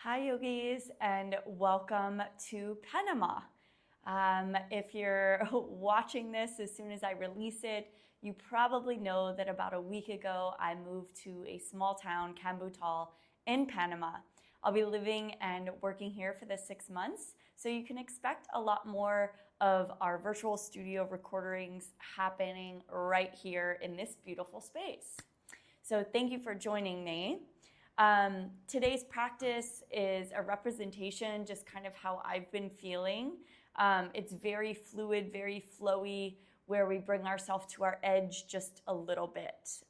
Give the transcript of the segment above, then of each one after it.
Hi yogis, and welcome to Panama. If you're watching this as soon as I release it, you probably know that about a week ago I moved to a small town, Cambutal, in Panama. I'll be living and working here for the 6 months, so you can expect a lot more of our virtual studio recordings happening right here in this beautiful space. So thank you for joining me. Today's practice is a representation, just kind of how I've been feeling. It's very fluid, very flowy, where we bring ourselves to our edge just a little bit.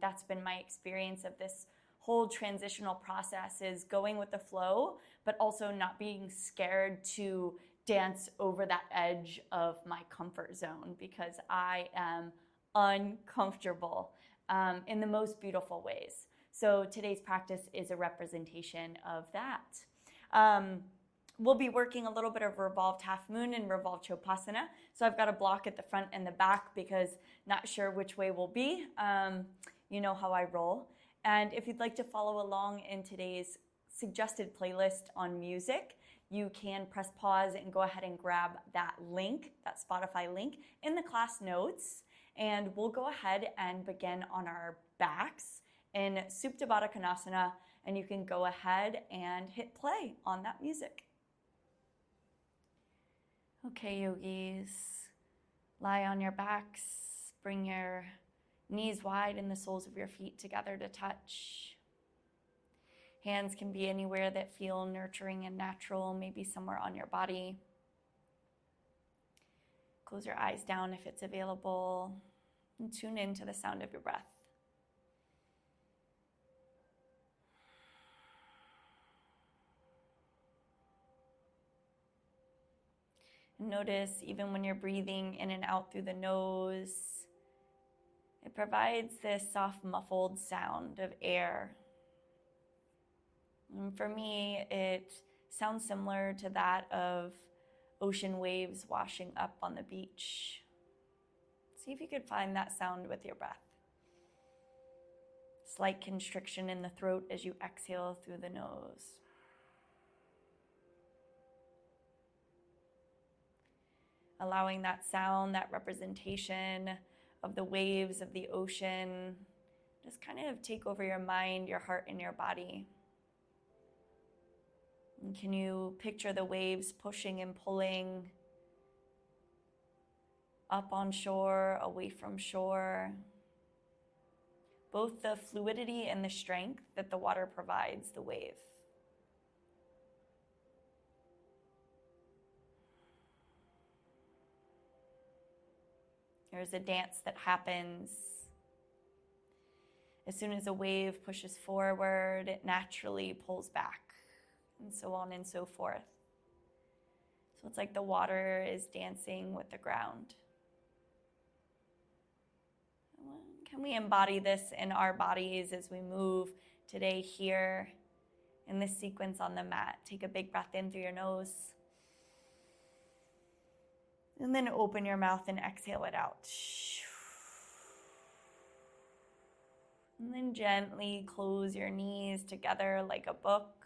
That's been my experience of this whole transitional process, is going with the flow, but also not being scared to dance over that edge of my comfort zone, because I am uncomfortable in the most beautiful ways. So today's practice is a representation of that. We'll be working a little bit of revolved half moon and revolved chopasana. So I've got a block at the front and the back because not sure which way will be. You know how I roll. And if you'd like to follow along in today's suggested playlist on music, you can press pause and go ahead and grab that link, that Spotify link, in the class notes. And we'll go ahead and begin on our backs in Supta Baddha Konasana, and you can go ahead and hit play on that music. Okay, yogis, lie on your backs, bring your knees wide and the soles of your feet together to touch. Hands can be anywhere that feel nurturing and natural, maybe somewhere on your body. Close your eyes down if it's available, and tune into the sound of your breath. Notice even when you're breathing in and out through the nose, it provides this soft muffled sound of air. And for me, it sounds similar to that of ocean waves washing up on the beach. See if you could find that sound with your breath. Slight constriction in the throat as you exhale through the nose. Allowing that sound, that representation of the waves of the ocean, just kind of take over your mind, your heart, and your body. And can you picture the waves pushing and pulling up on shore, away from shore? Both the fluidity and the strength that the water provides the wave. There's a dance that happens. As soon as a wave pushes forward, it naturally pulls back, and so on and so forth. So it's like the water is dancing with the ground. Can we embody this in our bodies as we move today here in this sequence on the mat? Take a big breath in through your nose. And then open your mouth and exhale it out. And then gently close your knees together like a book.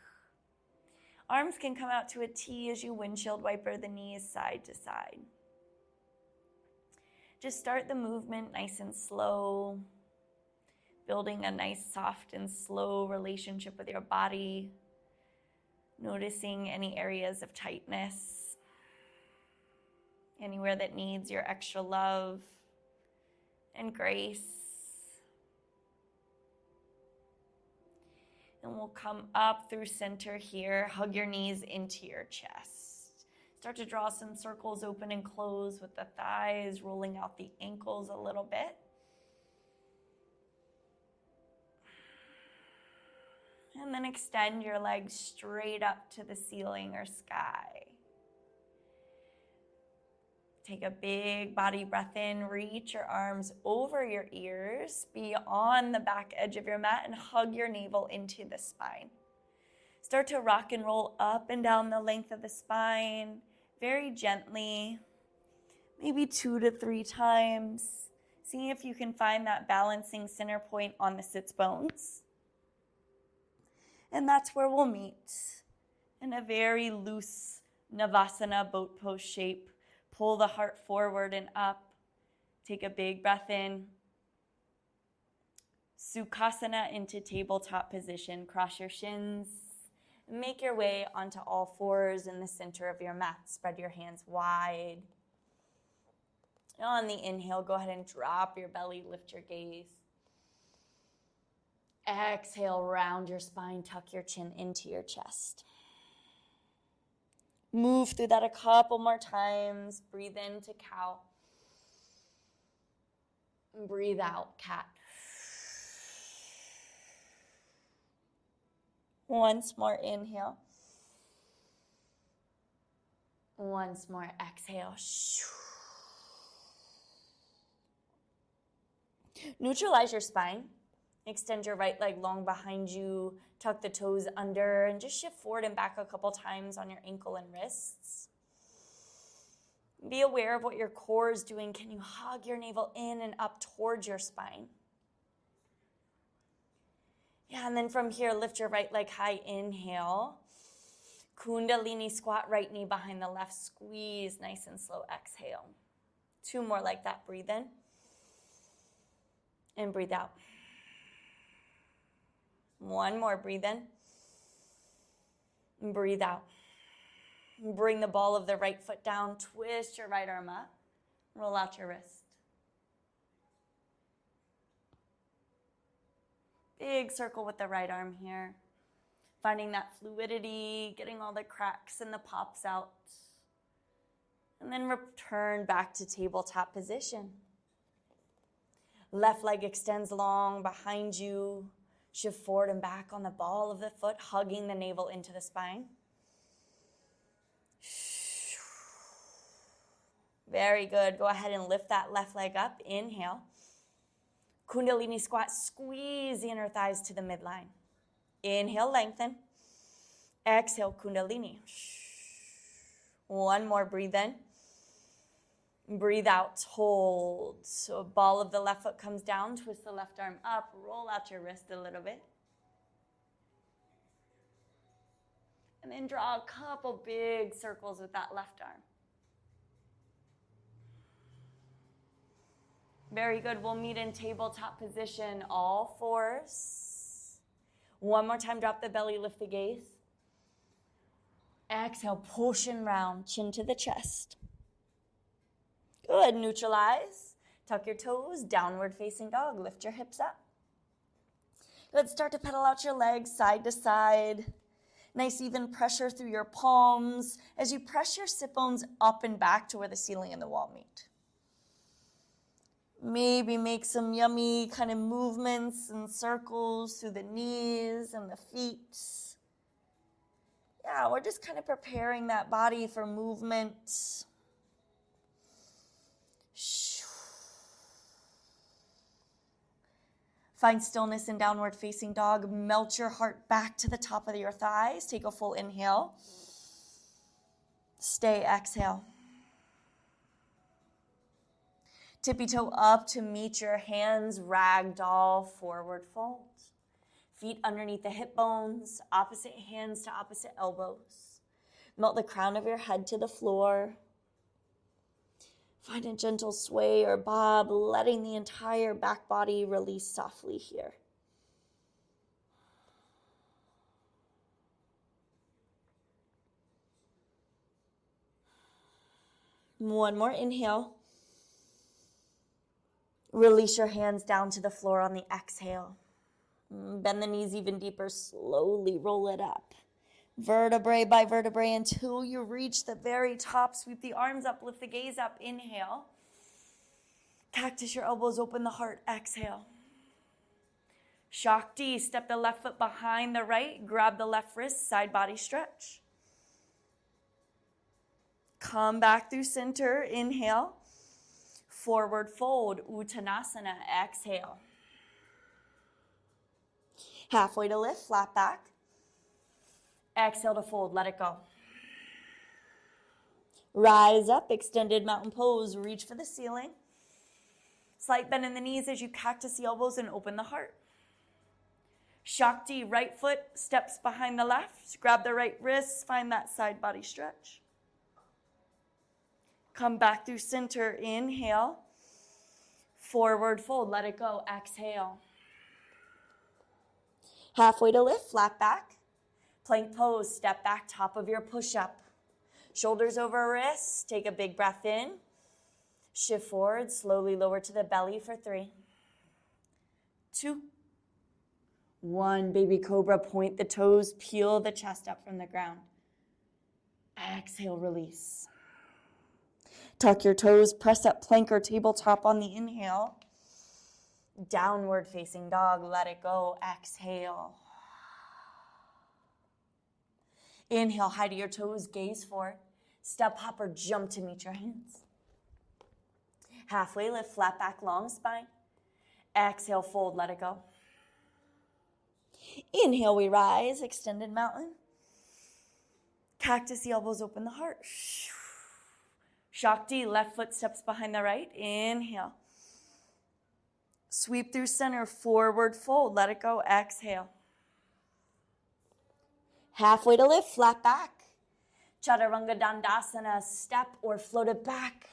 Arms can come out to a T as you windshield wiper the knees side to side. Just start the movement nice and slow, building a nice, soft, and slow relationship with your body, noticing any areas of tightness, anywhere that needs your extra love and grace. And we'll come up through center here, hug your knees into your chest. Start to draw some circles open and close with the thighs, rolling out the ankles a little bit. And then extend your legs straight up to the ceiling or sky. Take a big body breath in, reach your arms over your ears, be on the back edge of your mat, and hug your navel into the spine. Start to rock and roll up and down the length of the spine, very gently, maybe 2 to 3 times. See if you can find that balancing center point on the sits bones. And that's where we'll meet. in a very loose Navasana boat pose shape. Pull the heart forward and up. Take a big breath in. Sukhasana into tabletop position. Cross your shins. Make your way onto all fours in the center of your mat. Spread your hands wide. On the inhale, go ahead and drop your belly, lift your gaze. Exhale, round your spine, tuck your chin into your chest. Move through that a couple more times. Breathe into cow. Breathe out, cat. Once more inhale. Once more exhale. Neutralize your spine. Extend your right leg long behind you. Tuck the toes under and just shift forward and back a couple times on your ankle and wrists. Be aware of what your core is doing. Can you hug your navel in and up towards your spine? Yeah, and then from here, lift your right leg high. Inhale. Kundalini squat, right knee behind the left. Squeeze, nice and slow. Exhale. 2 more like that. Breathe in. And breathe out. 1 more. Breathe in. And breathe out. Bring the ball of the right foot down. Twist your right arm up. Roll out your wrist. Big circle with the right arm here. Finding that fluidity, getting all the cracks and the pops out. And then return back to tabletop position. Left leg extends long behind you. Shift forward and back on the ball of the foot, hugging the navel into the spine. Very good. Go ahead and lift that left leg up. Inhale. Kundalini squat. Squeeze the inner thighs to the midline. Inhale, lengthen. Exhale, Kundalini. 1 more. Breathe in. Breathe out. Hold. So a ball of the left foot comes down. Twist the left arm up. Roll out your wrist a little bit. And then draw a couple big circles with that left arm. Very good. We'll meet in tabletop position, all fours. 1 more time, drop the belly, lift the gaze. Exhale, push and round, chin to the chest. Good, neutralize. Tuck your toes, downward facing dog, lift your hips up. Good, start to pedal out your legs side to side. Nice even pressure through your palms as you press your sit bones up and back to where the ceiling and the wall meet. Maybe make some yummy kind of movements and circles through the knees and the feet. Yeah, we're just kind of preparing that body for movement. Find stillness in downward facing dog. Melt your heart back to the top of your thighs. Take a full inhale. Stay, exhale. Tippy toe up to meet your hands, ragdoll, forward fold. Feet underneath the hip bones, opposite hands to opposite elbows. Melt the crown of your head to the floor. Find a gentle sway or bob, letting the entire back body release softly here. One more inhale. Release your hands down to the floor on the exhale. Bend the knees even deeper. Slowly roll it up. Vertebrae by vertebrae until you reach the very top. Sweep the arms up, lift the gaze up. Inhale. Cactus your elbows, open the heart. Exhale. Shakti, step the left foot behind the right. Grab the left wrist, side body stretch. Come back through center. Inhale. Forward fold, Uttanasana, exhale. Halfway to lift, flat back. Exhale to fold, let it go. Rise up, extended mountain pose, reach for the ceiling. Slight bend in the knees as you cactus the elbows and open the heart. Shakti, right foot steps behind the left. Grab the right wrist, find that side body stretch. Come back through center, inhale. Forward fold, let it go, exhale. Halfway to lift, flat back. Plank pose, step back, top of your push-up. Shoulders over wrists, take a big breath in. Shift forward, slowly lower to the belly for 3, 2, 1. Baby cobra, point the toes, peel the chest up from the ground. Exhale, release. Tuck your toes, press up plank or tabletop on the inhale. Downward facing dog, let it go, exhale. Inhale, high to your toes, gaze forward. Step, hop, or jump to meet your hands. Halfway lift, flat back, long spine. Exhale, fold, let it go. Inhale, we rise, extended mountain. Cactus, the elbows open the heart. Shakti, left foot steps behind the right. Inhale. Sweep through center, forward fold, let it go, exhale. Halfway to lift, flat back. Chaturanga Dandasana, step or float it back.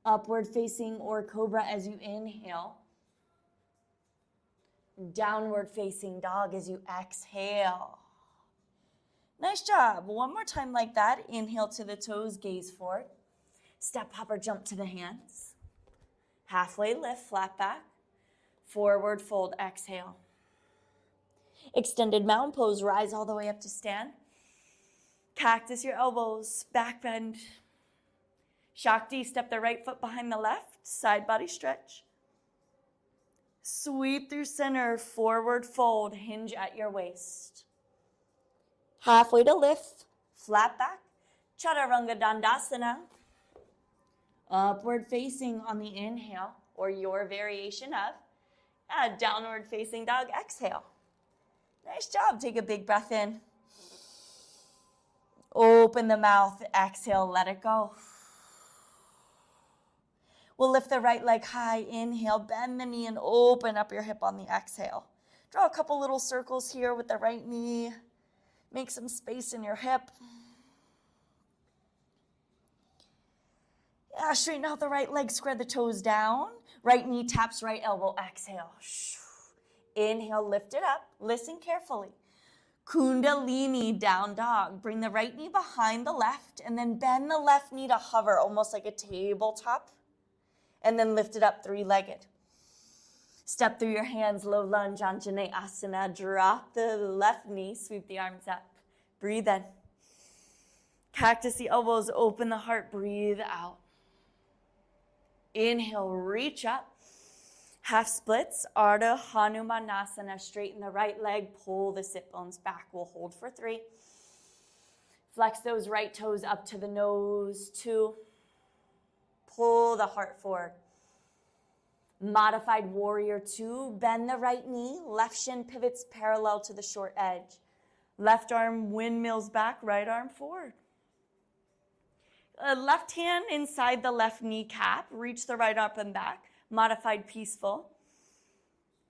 Upward facing or cobra as you inhale. Downward facing dog as you exhale. Nice job. One more time like that. Inhale to the toes, gaze forward. Step, hop, or jump to the hands. Halfway lift, flat back. Forward fold, exhale. Extended mountain pose, rise all the way up to stand. Cactus, your elbows, back bend. Shakti, step the right foot behind the left, side body stretch. Sweep through center, forward fold, hinge at your waist. Halfway to lift, flat back, Chaturanga Dandasana. Upward facing on the inhale, or your variation of. Downward facing dog, exhale. Nice job, take a big breath in. Open the mouth, exhale, let it go. We'll lift the right leg high, inhale, bend the knee and open up your hip on the exhale. Draw a couple little circles here with the right knee. Make some space in your hip. Straighten out the right leg, spread the toes down. Right knee taps right elbow, exhale. Inhale, lift it up, listen carefully. Kundalini, down dog. Bring the right knee behind the left and then bend the left knee to hover, almost like a tabletop. And then lift it up three-legged. Step through your hands, low lunge, Anjane Asana. Drop the left knee, sweep the arms up. Breathe in. Cactus the elbows, open the heart, breathe out. Inhale, reach up. Half splits, Ardha Hanumanasana. Straighten the right leg, pull the sit bones back. We'll hold for 3. Flex those right toes up to the nose, 2. Pull the heart forward. Modified warrior 2. Bend the right knee. Left shin pivots parallel to the short edge. Left arm windmills back. Right arm forward. Left hand inside the left kneecap. Reach the right up and back. Modified peaceful.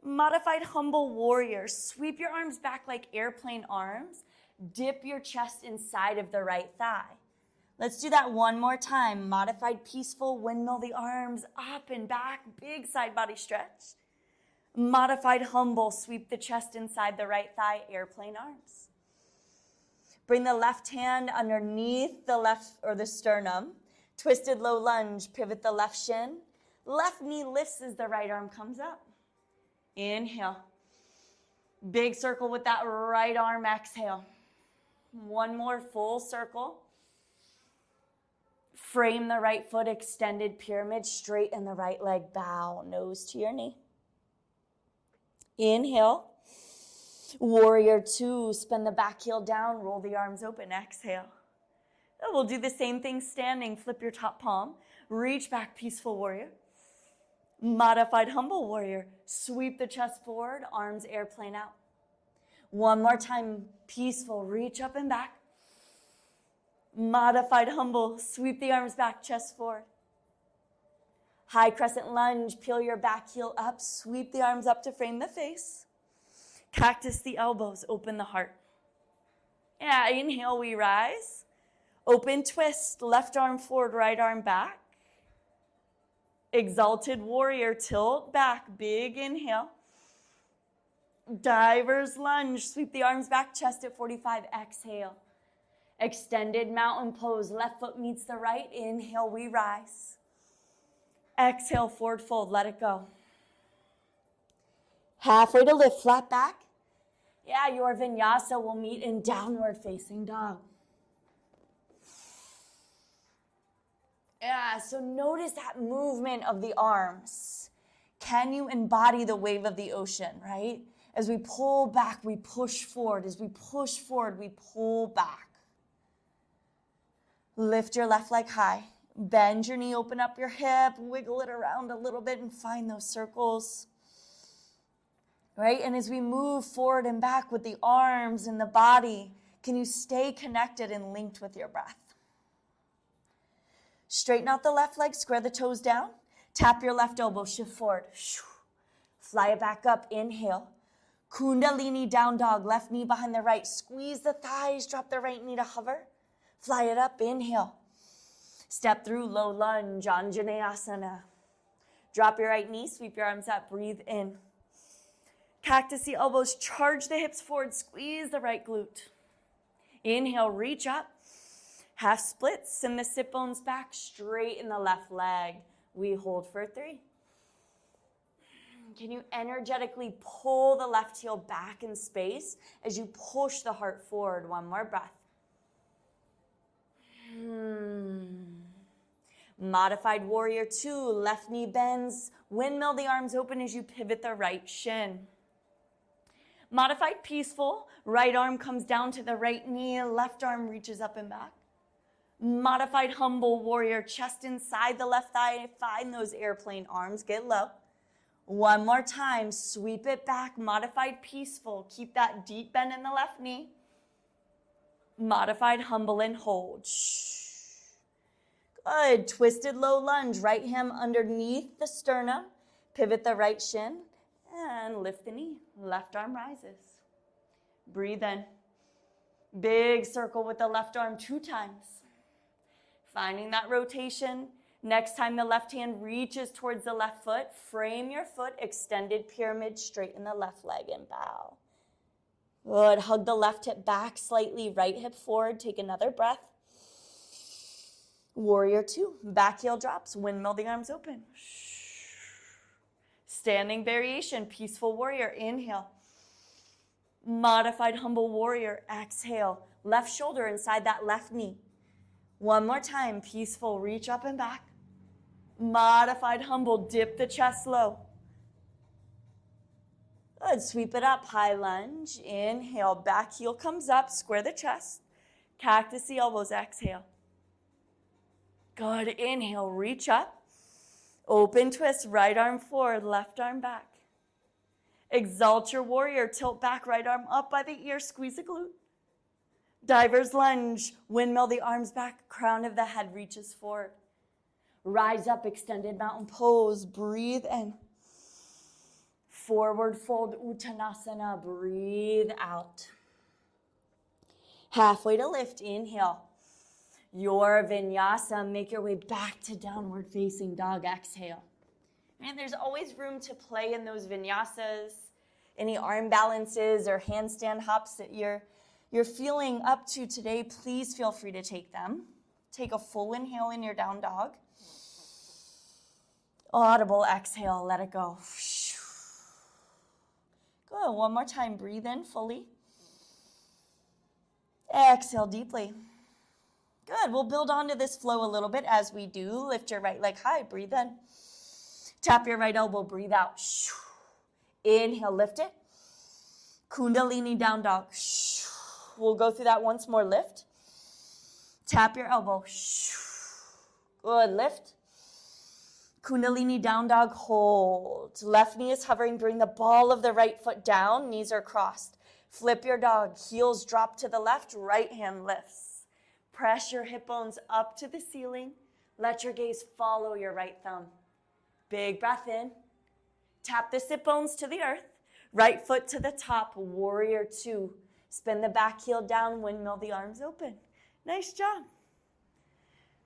Modified humble warrior. Sweep your arms back like airplane arms. Dip your chest inside of the right thigh. Let's do that one more time. Modified peaceful, windmill the arms up and back, big side body stretch. Modified humble, sweep the chest inside the right thigh, airplane arms. Bring the left hand underneath the left or the sternum. Twisted low lunge, pivot the left shin. Left knee lifts as the right arm comes up. Inhale. Big circle with that right arm, exhale. One more full circle. Frame the right foot, extended pyramid, straighten the right leg, bow, nose to your knee. Inhale. Warrior 2, spin the back heel down, roll the arms open, exhale. We'll do the same thing standing, flip your top palm, reach back, peaceful warrior. Modified humble warrior, sweep the chest forward, arms airplane out. One more time, peaceful, reach up and back. Modified humble, sweep the arms back, chest forward. High crescent lunge, peel your back heel up, sweep the arms up to frame the face. Cactus the elbows, open the heart. Yeah, inhale, we rise. Open twist, left arm forward, right arm back. Exalted warrior, tilt back, big inhale. Diver's lunge, sweep the arms back, chest at 45, exhale. Extended mountain pose, left foot meets the right, inhale, we rise. Exhale, forward fold, let it go. Halfway to lift, flat back. Yeah, your vinyasa will meet in downward facing dog. Yeah, so notice that movement of the arms. Can you embody the wave of the ocean, right? As we pull back, we push forward. As we push forward, we pull back. Lift your left leg high. Bend your knee, open up your hip, wiggle it around a little bit and find those circles. Right? And as we move forward and back with the arms and the body, can you stay connected and linked with your breath? Straighten out the left leg, square the toes down. Tap your left elbow, shift forward. Fly it back up, inhale. Kundalini down dog, left knee behind the right. Squeeze the thighs, drop the right knee to hover. Fly it up, inhale. Step through low lunge, Anjaneyasana. Drop your right knee, sweep your arms up, breathe in. Cactus the elbows, charge the hips forward, squeeze the right glute. Inhale, reach up. Half splits, send the sit bones back, straighten the left leg. We hold for 3. Can you energetically pull the left heel back in space as you push the heart forward? One more breath. Modified warrior 2, left knee bends, windmill the arms open as you pivot the right shin. Modified peaceful, right arm comes down to the right knee, left arm reaches up and back. Modified humble warrior, chest inside the left thigh, find those airplane arms, get low. One more time, sweep it back, modified peaceful, keep that deep bend in the left knee. Modified humble and hold. Good, twisted low lunge, right hand underneath the sternum, pivot the right shin, and lift the knee, left arm rises. Breathe in. Big circle with the left arm 2 times. Finding that rotation. Next time the left hand reaches towards the left foot, frame your foot, extended pyramid, straighten the left leg and bow. Good, hug the left hip back slightly, right hip forward, take another breath. Warrior 2, back heel drops, windmill the arms open. Standing variation, peaceful warrior, inhale. Modified humble warrior, exhale. Left shoulder inside that left knee. One more time, peaceful, reach up and back. Modified humble, dip the chest low. Good, sweep it up, high lunge. Inhale, back heel comes up, square the chest. Cactus the elbows, exhale. Good, inhale, reach up. Open twist, right arm forward, left arm back. Exalt your warrior, tilt back, right arm up by the ear, squeeze the glute. Diver's lunge, windmill the arms back, crown of the head reaches forward. Rise up, extended mountain pose, breathe in. Forward fold, Uttanasana, breathe out. Halfway to lift, inhale. Your vinyasa, make your way back to downward facing dog, exhale. And there's always room to play in those vinyasas, any arm balances or handstand hops that you're feeling up to today, please feel free to take them. Take a full inhale in your down dog. Audible exhale, let it go. Good, one more time, breathe in fully. Exhale deeply. Good, we'll build onto this flow a little bit as we do. Lift your right leg high, breathe in. Tap your right elbow, breathe out. Inhale, lift it. Kundalini down dog. We'll go through that once more, lift. Tap your elbow. Good, lift. Kundalini down dog, hold. Left knee is hovering, bring the ball of the right foot down, knees are crossed. Flip your dog, heels drop to the left, right hand lifts. Press your hip bones up to the ceiling. Let your gaze follow your right thumb. Big breath in. Tap the sit bones to the earth. Right foot to the top, warrior two. Spin the back heel down, windmill the arms open. Nice job.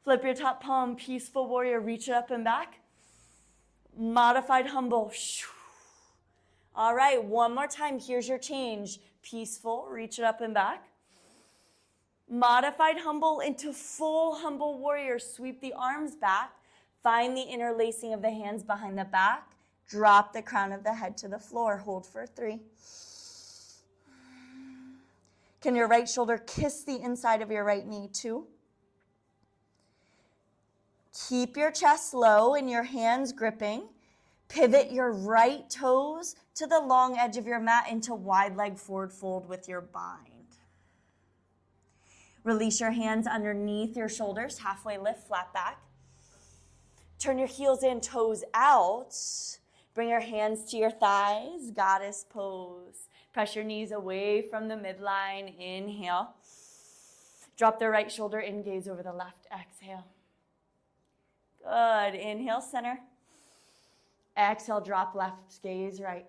Flip your top palm, peaceful warrior, reach it up and back. Modified humble. All right, one more time. Here's your change. Peaceful, reach it up and back. Modified humble into full humble warrior. Sweep the arms back. Find the interlacing of the hands behind the back. Drop the crown of the head to the floor. Hold for 3. Can your right shoulder kiss the inside of your right knee? 2. Keep your chest low and your hands gripping. Pivot your right toes to the long edge of your mat into wide leg forward fold with your bind. Release your hands underneath your shoulders, halfway lift, flat back. Turn your heels in, toes out. Bring your hands to your thighs, goddess pose. Press your knees away from the midline, inhale. Drop the right shoulder in, gaze over the left, exhale. Good, inhale, center. Exhale, drop left, gaze right.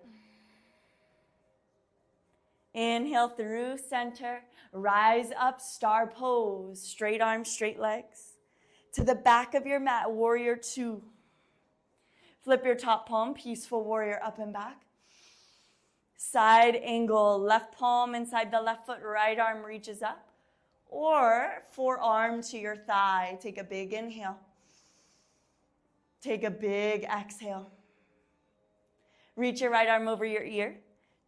Inhale through center, rise up, star pose, straight arms, straight legs. To the back of your mat, warrior two. Flip your top palm, peaceful warrior, up and back. Side angle, left palm inside the left foot, right arm reaches up. Or forearm to your thigh. Take a big inhale. Take a big exhale. Reach your right arm over your ear.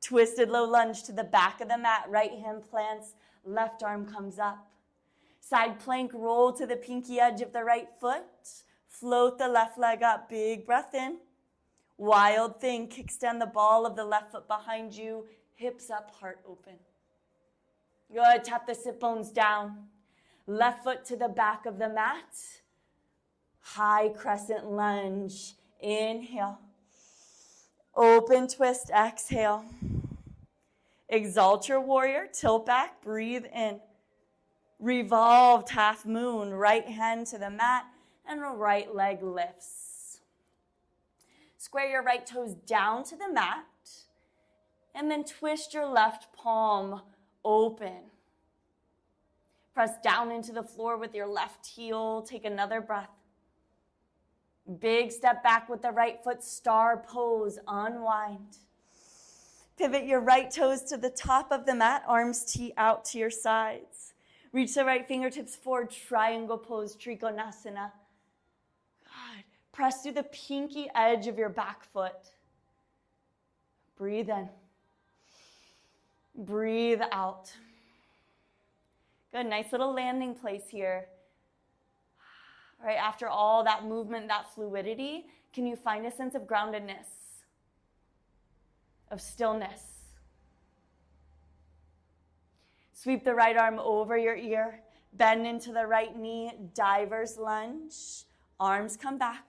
Twisted low lunge to the back of the mat. Right hand plants, left arm comes up. Side plank, roll to the pinky edge of the right foot. Float the left leg up, big breath in. Wild thing, kickstand the ball of the left foot behind you. Hips up, heart open. Good, tap the sit bones down. Left foot to the back of the mat. High crescent lunge. Inhale. Open twist, exhale. Exalt your warrior, tilt back, breathe in. Revolved half moon, right hand to the mat, and right leg lifts. Square your right toes down to the mat, and then twist your left palm open. Press down into the floor with your left heel. Take another breath. Big step back with the right foot, star pose, unwind. Pivot your right toes to the top of the mat, arms tee out to your sides. Reach the right fingertips forward, triangle pose, Trikonasana. Good. Press through the pinky edge of your back foot. Breathe in. Breathe out. Good, nice little landing place here. All right, after all that movement, that fluidity, can you find a sense of groundedness, of stillness? Sweep the right arm over your ear, bend into the right knee, diver's lunge, arms come back.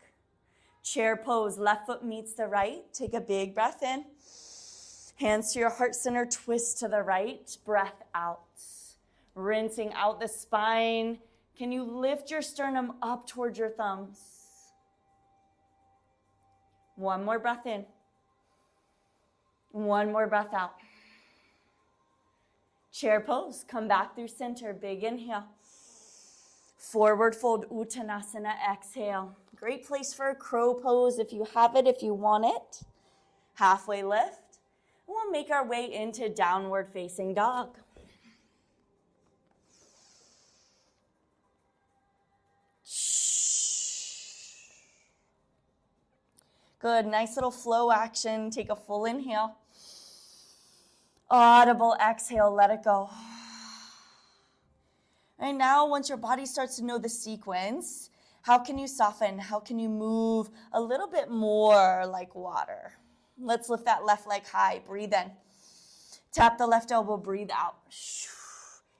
Chair pose, left foot meets the right, take a big breath in. Hands to your heart center, twist to the right, breath out. Rinsing out the spine. Can you lift your sternum up towards your thumbs? One more breath in. One more breath out. Chair pose, come back through center, big inhale. Forward fold, Uttanasana, exhale. Great place for a crow pose if you have it, if you want it. Halfway lift. We'll make our way into downward facing dog. Good, nice little flow action. Take a full inhale. Audible exhale, let it go. And now, once your body starts to know the sequence, how can you soften? How can you move a little bit more like water? Let's lift that left leg high. Breathe in. Tap the left elbow, breathe out.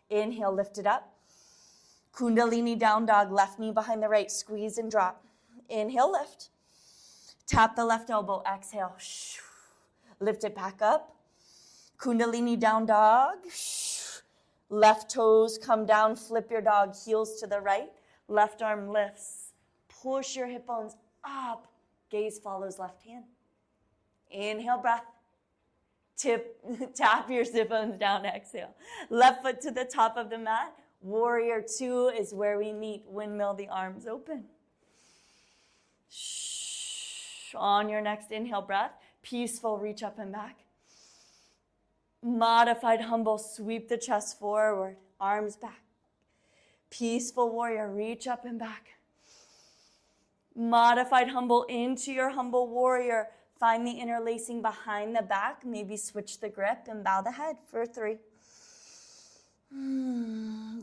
Inhale, lift it up. Kundalini down dog, left knee behind the right. Squeeze and drop. Inhale, lift. Tap the left elbow, exhale. Lift it back up. Kundalini down dog. Left toes come down, flip your dog, heels to the right. Left arm lifts. Push your hip bones up. Gaze follows left hand. Inhale, breath. Tap your sit bones down, exhale. Left foot to the top of the mat. Warrior 2 is where we meet. Windmill the arms open. On your next inhale breath, peaceful reach up and back. Modified humble, sweep the chest forward, arms back. Peaceful warrior, reach up and back. Modified humble into your humble warrior. Find the interlacing behind the back. Maybe switch the grip and bow the head for 3.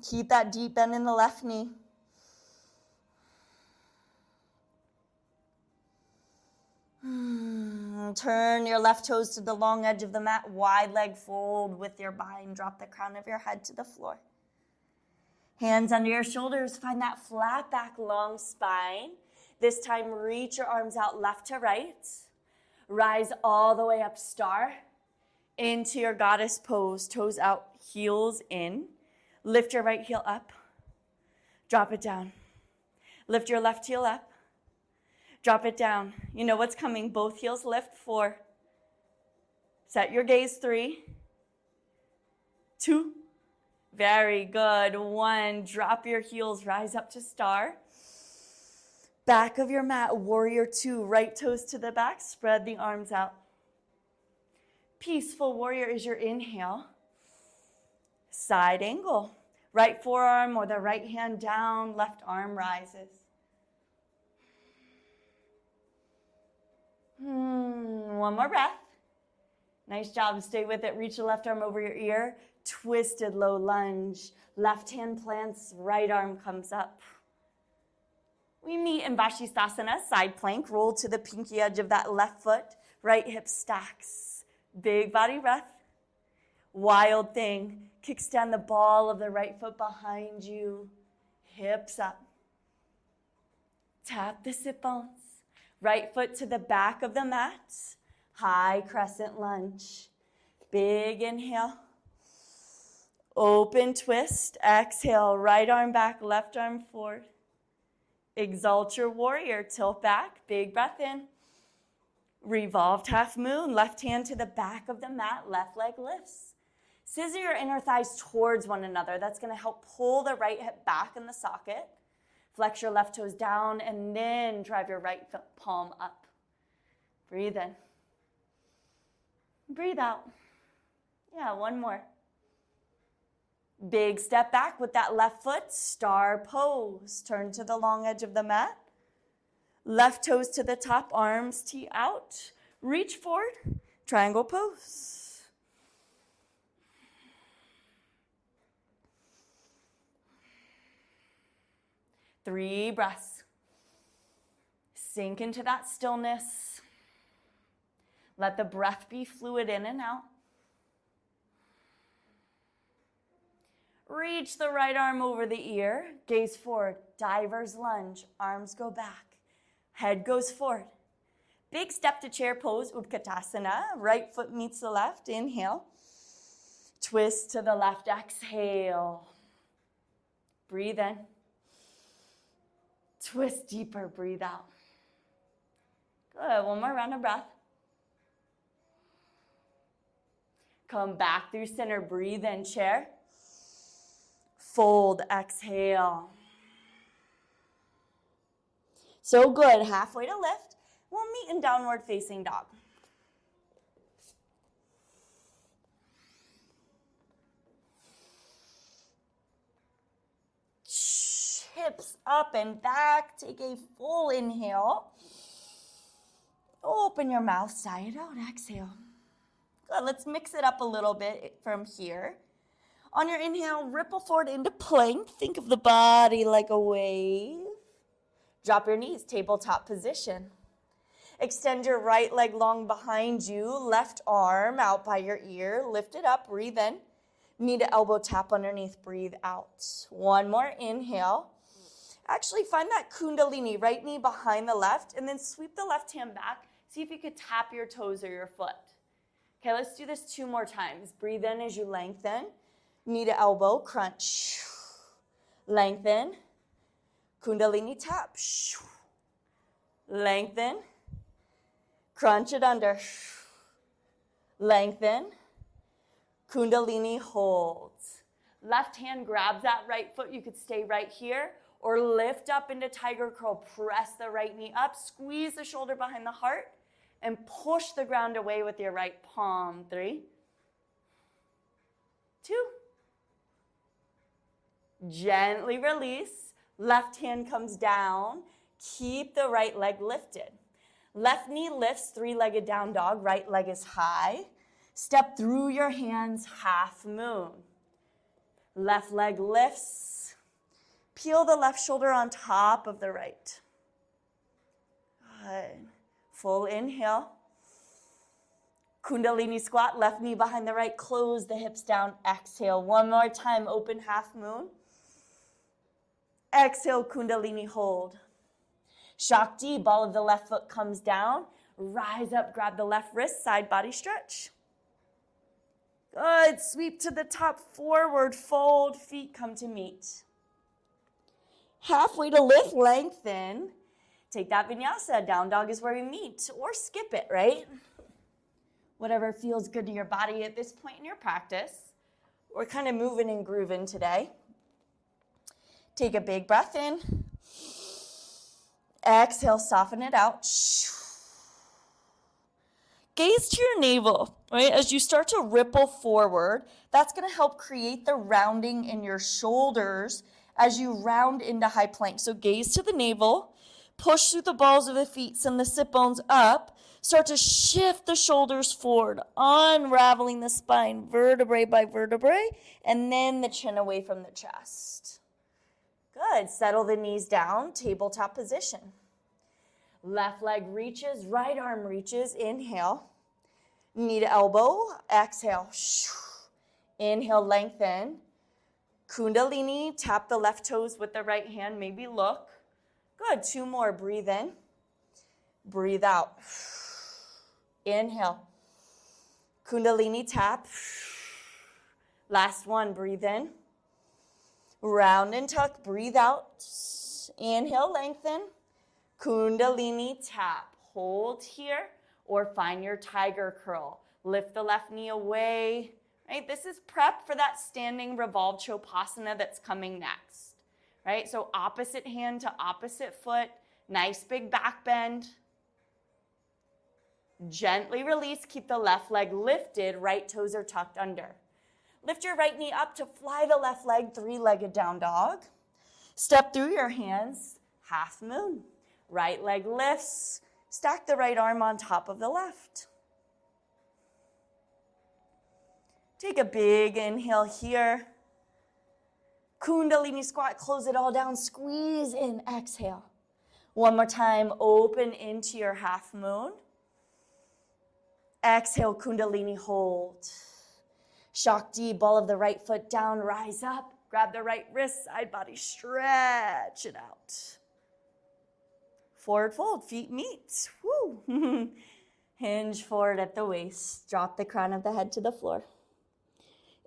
Keep that deep bend in the left knee. Turn your left toes to the long edge of the mat. Wide leg fold with your bind. Drop the crown of your head to the floor. Hands under your shoulders. Find that flat back, long spine. This time, reach your arms out left to right. Rise all the way up, star. Into your goddess pose. Toes out, heels in. Lift your right heel up. Drop it down. Lift your left heel up. Drop it down. You know what's coming. Both heels lift. 4. Set your gaze. 3. 2. Very good. 1. Drop your heels. Rise up to star. Back of your mat. Warrior 2. Right toes to the back. Spread the arms out. Peaceful warrior is your inhale. Side angle. Right forearm or the right hand down. Left arm rises. One more breath. Nice job. Stay with it. Reach the left arm over your ear. Twisted low lunge. Left hand plants. Right arm comes up. We meet in Vashisthasana, side plank. Roll to the pinky edge of that left foot. Right hip stacks. Big body breath. Wild thing. Kickstand the ball of the right foot behind you. Hips up. Tap the sit bones. Right foot to the back of the mat. High crescent lunge. Big inhale. Open twist. Exhale. Right arm back, left arm forward. Exalt your warrior. Tilt back. Big breath in. Revolved half moon. Left hand to the back of the mat. Left leg lifts. Scissor your inner thighs towards one another. That's going to help pull the right hip back in the socket. Flex your left toes down and then drive your right palm up. Breathe in. Breathe out. Yeah, one more. Big step back with that left foot. Star pose. Turn to the long edge of the mat. Left toes to the top, arms tee out. Reach forward. Triangle pose. 3 breaths. Sink into that stillness. Let the breath be fluid in and out. Reach the right arm over the ear. Gaze forward. Diver's lunge. Arms go back. Head goes forward. Big step to chair pose, Utkatasana. Right foot meets the left. Inhale. Twist to the left. Exhale. Breathe in. Twist deeper. Breathe out. Good. One more round of breath. Come back through center. Breathe in. Chair. Fold. Exhale. So good. Halfway to lift. We'll meet in downward facing dog. Hips up and back. Take a full inhale. Open your mouth, sigh it out. Exhale. Good. Let's mix it up a little bit from here. On your inhale, ripple forward into plank. Think of the body like a wave. Drop your knees, tabletop position. Extend your right leg long behind you. Left arm out by your ear. Lift it up. Breathe in. Knee to elbow tap underneath. Breathe out. One more inhale. Actually, find that kundalini, right knee behind the left, and then sweep the left hand back. See if you could tap your toes or your foot. Okay, let's do this 2 more times. Breathe in as you lengthen. Knee to elbow, crunch. Lengthen. Kundalini tap. Lengthen. Crunch it under. lengthen, Kundalini holds. Left hand grabs that right foot. You could stay right here or lift up into tiger curl. Press the right knee up, squeeze the shoulder behind the heart, and push the ground away with your right palm. 3, 2. Gently release. Left hand comes down. Keep the right leg lifted. Left knee lifts, 3-legged down dog. Right leg is high. Step through your hands, half moon. Left leg lifts. Peel the left shoulder on top of the right. Good. Full inhale. Kundalini squat, left knee behind the right. Close the hips down. Exhale. One more time. Open half moon. Exhale, Kundalini hold. Shakti, ball of the left foot comes down. Rise up, grab the left wrist, side body stretch. Good. Sweep to the top, forward, fold, feet come to meet. Halfway to lift, lengthen. Take that vinyasa. Down dog is where we meet, or skip it, right? Whatever feels good to your body at this point in your practice. We're kind of moving and grooving today. Take a big breath in. Exhale, soften it out. Gaze to your navel, right? As you start to ripple forward, that's going to help create the rounding in your shoulders as you round into high plank. So gaze to the navel, push through the balls of the feet, send the sit bones up, start to shift the shoulders forward, unraveling the spine vertebrae by vertebrae, and then the chin away from the chest. Good. Settle the knees down, tabletop position. Left leg reaches, right arm reaches. Inhale. Knee to elbow. Exhale. Inhale, lengthen. Kundalini, tap the left toes with the right hand. Maybe look. Good. 2 more. Breathe in. Breathe out. Inhale. Kundalini tap. Last one. Breathe in. Round and tuck. Breathe out. Inhale, lengthen. Kundalini tap. Hold here or find your tiger curl. Lift the left knee away. Right? This is prep for that standing revolved chopasana that's coming next. Right? So opposite hand to opposite foot. Nice big back bend. Gently release. Keep the left leg lifted. Right toes are tucked under. Lift your right knee up to fly the left leg, 3-legged down dog. Step through your hands, half moon. Right leg lifts. Stack the right arm on top of the left. Take a big inhale here. Kundalini squat, close it all down. Squeeze in, exhale. One more time, open into your half moon. Exhale, Kundalini hold. Shakti, ball of the right foot down, rise up. Grab the right wrist, side body, stretch it out. Forward fold, feet meet. Woo. Hinge forward at the waist. Drop the crown of the head to the floor.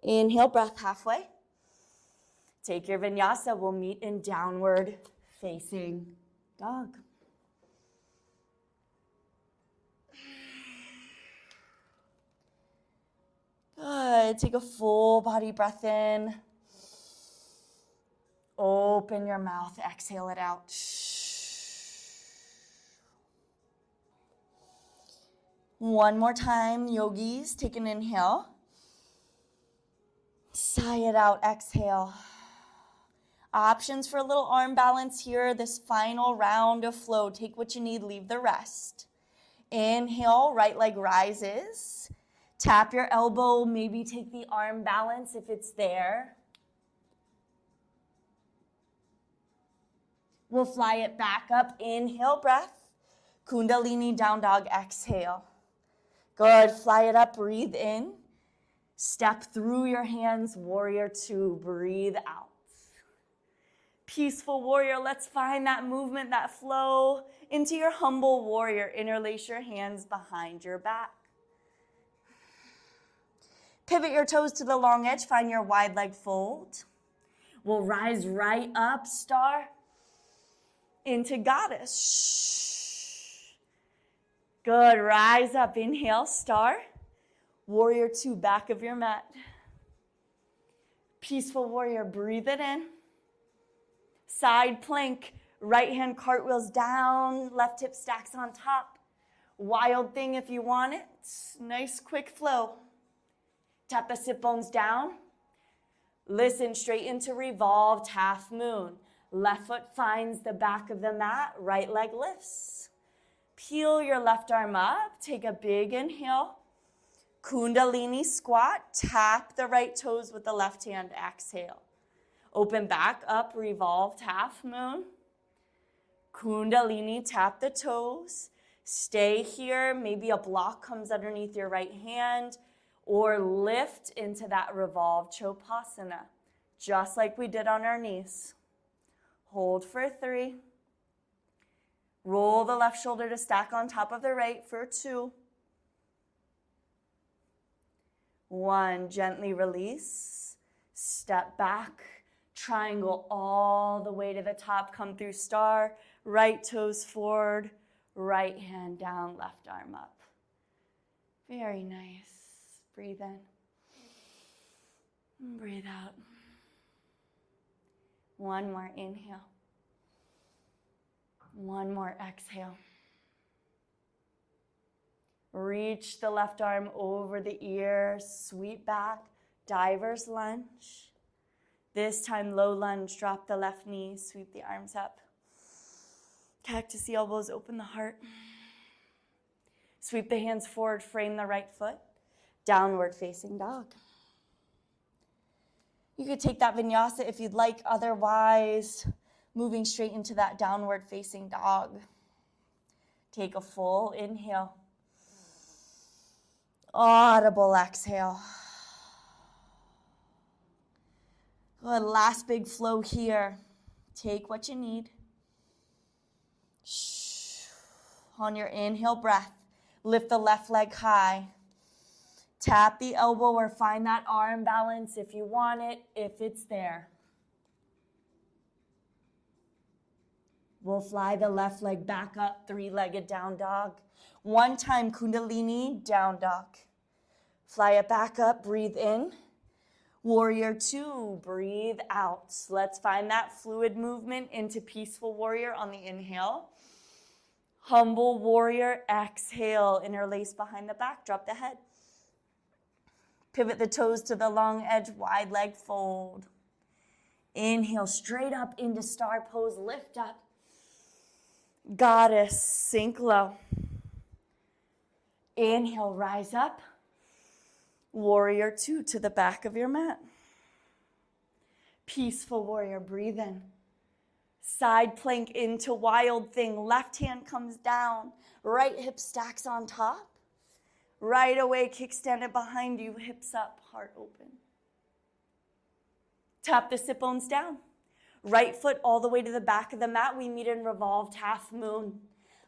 Inhale, breath halfway. Take your vinyasa. We'll meet in downward facing dog. Good. Take a full body breath in. Open your mouth. Exhale it out. One more time, yogis. Take an inhale. Sigh it out. Exhale. Options for a little arm balance here. This final round of flow. Take what you need. Leave the rest. Inhale. Right leg rises. Tap your elbow, maybe take the arm balance if it's there. We'll fly it back up. Inhale, breath. Kundalini, down dog, exhale. Good, fly it up, breathe in. Step through your hands, warrior 2, breathe out. Peaceful warrior, let's find that movement, that flow into your humble warrior. Interlace your hands behind your back. Pivot your toes to the long edge. Find your wide leg fold. We'll rise right up, star, into goddess. Good. Rise up. Inhale, star. Warrior 2, back of your mat. Peaceful warrior, breathe it in. Side plank, right hand cartwheels down, left hip stacks on top. Wild thing if you want it. Nice quick flow. Tap the sit bones down. Listen straight into revolved half moon. Left foot finds the back of the mat, right leg lifts. Peel your left arm up, take a big inhale. Kundalini squat, tap the right toes with the left hand, exhale. Open back up, revolved half moon. Kundalini, tap the toes. Stay here, maybe a block comes underneath your right hand, or lift into that revolved chopasana, just like we did on our knees. Hold for 3. Roll the left shoulder to stack on top of the right for 2. 1, gently release. Step back, triangle all the way to the top, come through star, right toes forward, right hand down, left arm up. Very nice. Breathe in. Breathe out. 1 more inhale. 1 more exhale. Reach the left arm over the ear, sweep back, diver's lunge. This time, low lunge, drop the left knee, sweep the arms up. Cactus the elbows, open the heart. Sweep the hands forward, frame the right foot. Downward facing dog. You could take that vinyasa if you'd like, otherwise, moving straight into that downward facing dog. Take a full inhale. Audible exhale. Good, last big flow here. Take what you need. On your inhale breath, lift the left leg high. Tap the elbow or find that arm balance if you want it, if it's there. We'll fly the left leg back up, 3-legged down dog. 1 time, Kundalini, down dog. Fly it back up, breathe in. Warrior 2, breathe out. Let's find that fluid movement into peaceful warrior on the inhale. Humble warrior, exhale, interlace behind the back, drop the head. Pivot the toes to the long edge, wide leg fold. Inhale, straight up into star pose, lift up. Goddess, sink low. Inhale, rise up. Warrior 2 to the back of your mat. Peaceful warrior, breathe in. Side plank into wild thing. Left hand comes down. Right hip stacks on top. Right away, kickstand it behind you. Hips up, heart open. Tap the sit bones down. Right foot all the way to the back of the mat. We meet in revolved half moon.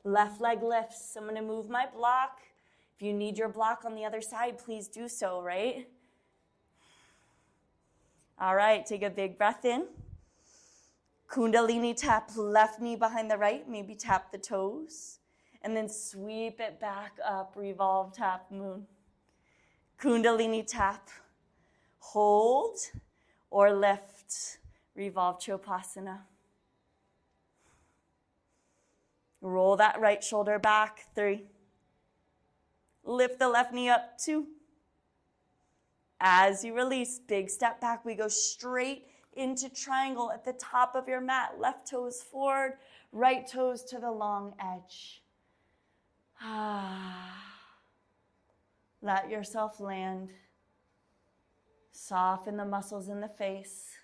Left leg lifts. I'm going to move my block. If you need your block on the other side, please do so, right? All right, take a big breath in. Kundalini, tap left knee behind the right, maybe tap the toes. And then sweep it back up, revolve, tap, moon. Kundalini, tap, hold, or lift, revolve, chopasana. Roll that right shoulder back, 3. Lift the left knee up, 2. As you release, big step back, we go straight into triangle at the top of your mat. Left toes forward, right toes to the long edge. Let yourself land. Soften the muscles in the face.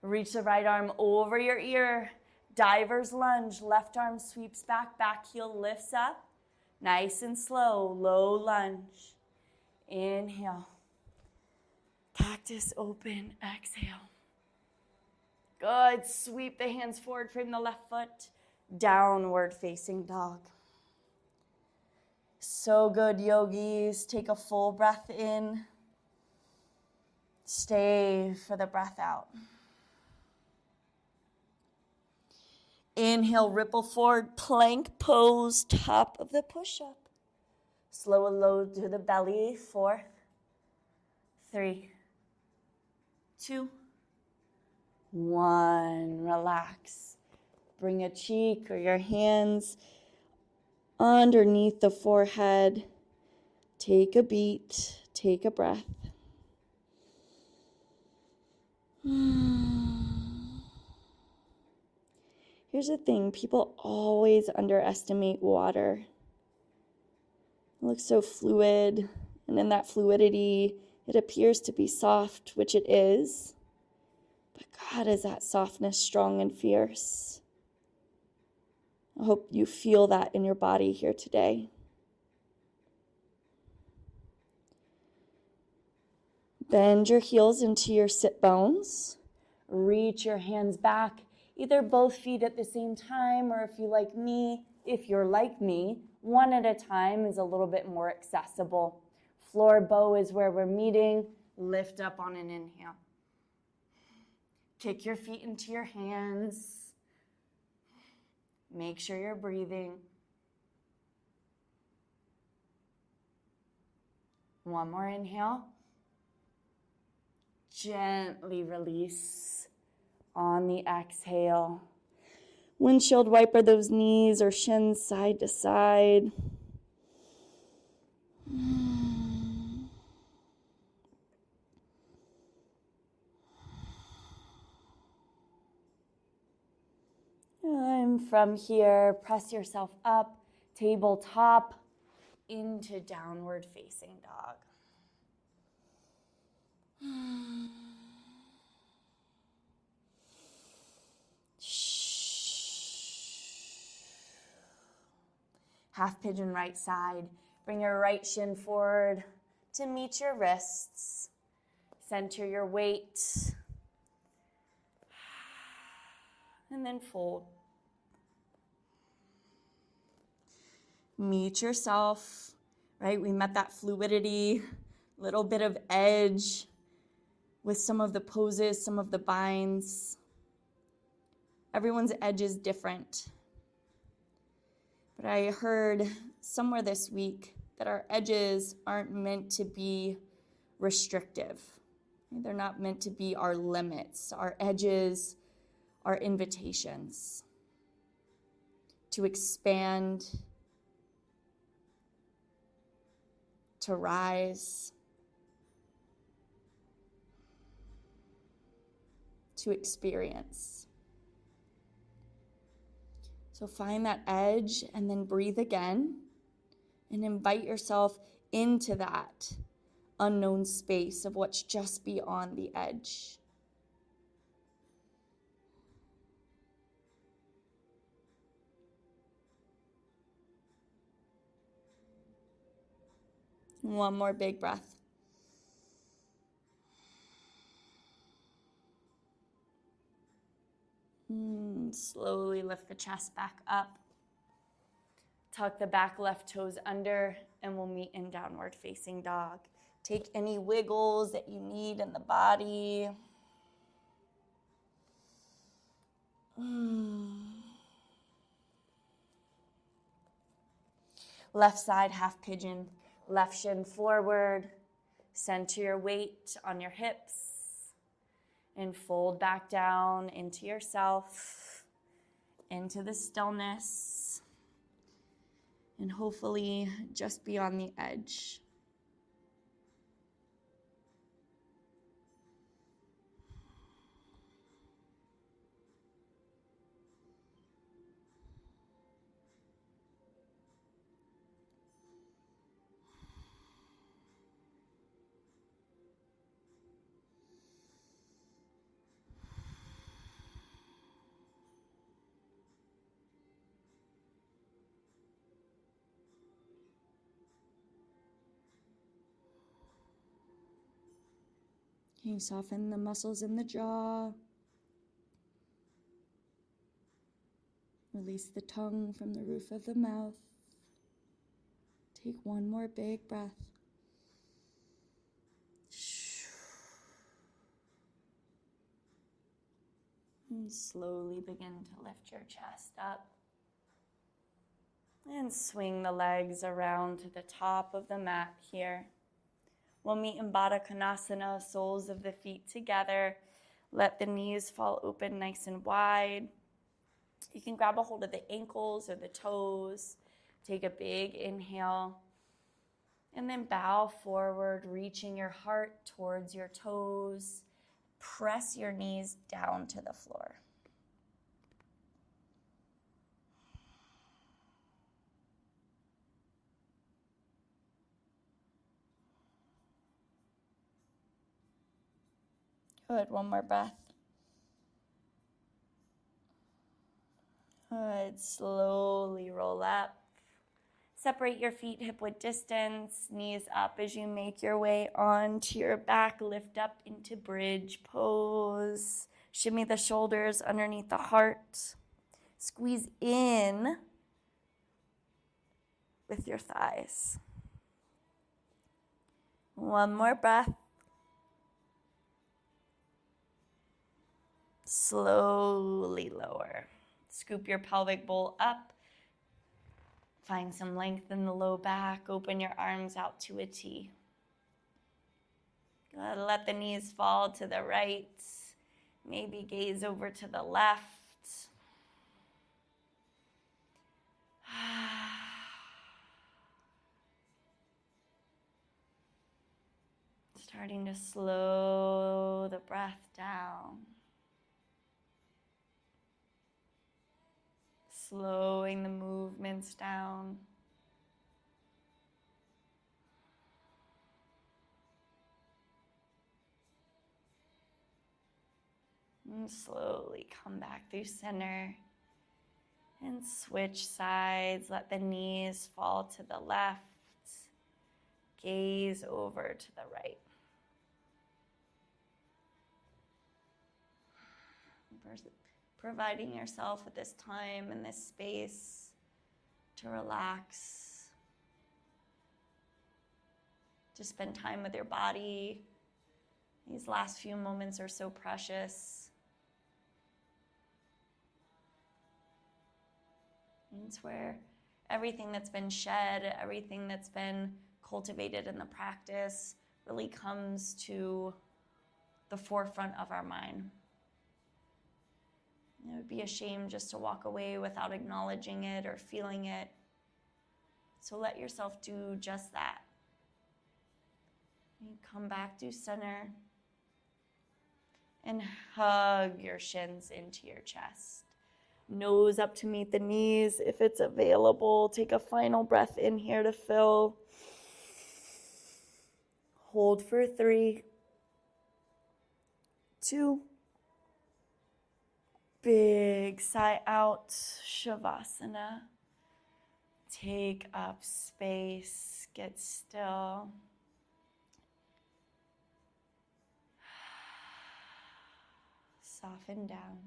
Reach the right arm over your ear. Diver's lunge. Left arm sweeps back, back heel lifts up. Nice and slow, low lunge. Inhale. Cactus open, exhale. Good, sweep the hands forward, frame the left foot. Downward facing dog. So good, yogis. Take a full breath in. Stay for the breath out. Inhale, ripple forward, plank pose, top of the push-up. Slow and low to the belly. 4, 3, 2, 1. Relax. Bring a cheek or your hands underneath the forehead. Take a beat. Take a breath. Here's the thing. People always underestimate water. It looks so fluid, and in that fluidity, it appears to be soft, which it is. But God, is that softness strong and fierce? I hope you feel that in your body here today. Bend your heels into your sit bones. Reach your hands back, either both feet at the same time, or if you're like me, one at a time is a little bit more accessible. Floor bow is where we're meeting. Lift up on an inhale. Kick your feet into your hands. Make sure you're breathing. One more inhale. Gently release on the exhale. Windshield wiper those knees or shins side to side. And from here, press yourself up, tabletop, into downward facing dog. Half pigeon right side. Bring your right shin forward to meet your wrists. Center your weight. And then fold. Meet yourself, right? We met that fluidity, little bit of edge with some of the poses, some of the binds. Everyone's edge is different. But I heard somewhere this week that our edges aren't meant to be restrictive. They're not meant to be our limits. Our edges are invitations to expand, to rise, to experience. So find that edge and then breathe again and invite yourself into that unknown space of what's just beyond the edge. One more big breath. Slowly lift the chest back up. Tuck the back left toes under, and we'll meet in downward facing dog. Take any wiggles that you need in the body. Left side, half pigeon. Left shin forward. Center your weight on your hips. And fold back down into yourself, into the stillness, and hopefully just beyond the edge. Can you soften the muscles in the jaw? Release the tongue from the roof of the mouth. Take one more big breath. And slowly begin to lift your chest up. And swing the legs around to the top of the mat here. We'll meet in Baddha Konasana, soles of the feet together. Let the knees fall open nice and wide. You can grab a hold of the ankles or the toes. Take a big inhale. And then bow forward, reaching your heart towards your toes. Press your knees down to the floor. Good, one more breath. Good, slowly roll up. Separate your feet hip-width distance, knees up as you make your way onto your back. Lift up into bridge pose. Shimmy the shoulders underneath the heart. Squeeze in with your thighs. One more breath. Slowly lower. Scoop your pelvic bowl up. Find some length in the low back. Open your arms out to a T. Good. Let the knees fall to the right. Maybe gaze over to the left. Starting to slow the breath down. Slowing the movements down. And slowly come back through center. And switch sides. Let the knees fall to the left. Gaze over to the right. Providing yourself with this time and this space to relax, to spend time with your body. These last few moments are so precious. It's where everything that's been shed, everything that's been cultivated in the practice really comes to the forefront of our mind. It would be a shame just to walk away without acknowledging it or feeling it. So let yourself do just that. You come back to center and hug your shins into your chest. Nose up to meet the knees if it's available. Take a final breath in here to fill. Hold for 3, 2. Big sigh out, Shavasana. Take up space, get still. Soften down.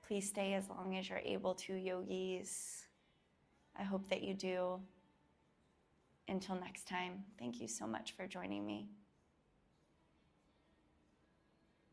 Please stay as long as you're able to, yogis. I hope that you do. Until next time, thank you so much for joining me.